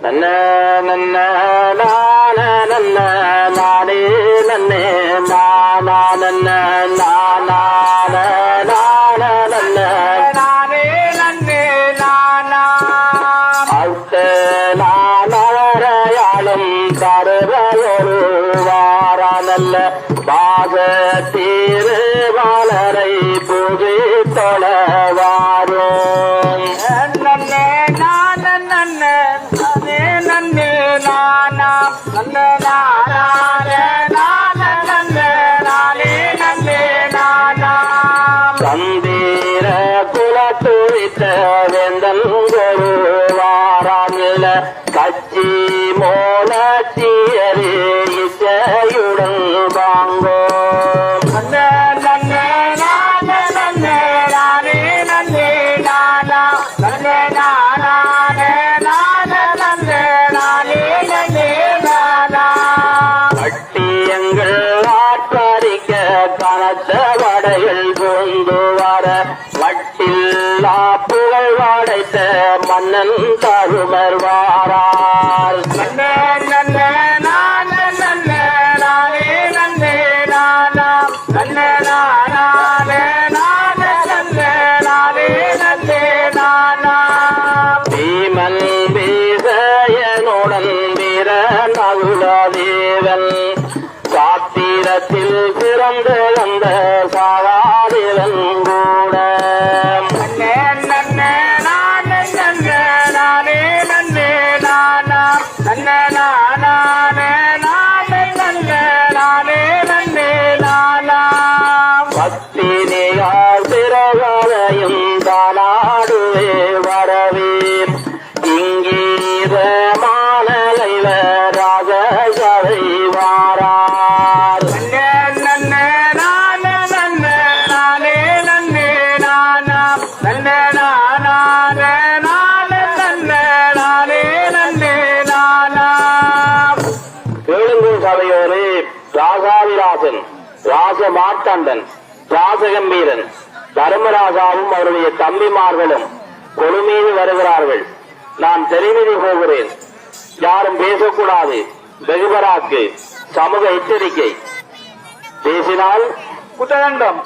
நன்ன நன்ன நான நன்ன நானே நன்னே நானா நன்ன நான நன்ன நானே நன்னே நானா அழுத்த நானவரையாளும் தருவையொரு வாரா நல்ல பாக தீருவாளரை பூஜை தொழவாரும் நன்னே நான நன்னே நானே நன்னே நானா நன்னே நானே நான நன்னே நானே நன்னே நானா சந்தீர குலத்துழித்த வேந்தன் ஒரு வாராமில்ல கட்சி மோலத்தியரே இசையுடன் வாங்கோ நன்னே நன்னே நானே நன்னே நானே நன்னே நானா நன்னே நானே நானே நன்னே நானே நன்னே நானா பட்டியங்கள் ஆற்றறிக்க கனத்த வடையில் கொண்டு வர வட்டில்லா புகழ் வாடைத்த மன்னன் தருமர் வாரார் நன்னே நன்னே நானே நன்னே நானே நன்னே நானா நன்னே நானே நானே நன்னே நானே நன்னே நானா பீமன் வீசயனுடன் வீர நகுலதேவன் சாத்திரத்தில் பிறந்து வந்த சாவாதிவன் கூட நன்னே நன்னே நானே நன்னே நானே நன்னே நானா நன்னே நானே நானே நன்னே நானே நன்னே நானா பத்தினியார் பிறவரையும் தானாடுவே வரவே இங்கீத மானலைவ ராஜசபை வாரார் நன்னே நன்னே நானே நன்னே நானே நன்னே நானா நன்னே நானே நானே நன்னே நானே நன்னே நானா கேளுங்கு சபையோரே ராசாவிராசன் ராசமார்த்தாண்டன் ராசகம்பீரன் தர்மராஜாவும் அவருடைய தம்பிமார்களும் கொழுமீது வருகிறார்கள். நான் தெரிவித்து போகிறேன். யாரும் பேசக்கூடாது. வெகுபராக்கு சமூக எச்சரிக்கை. பேசினால் குற்றதண்டம்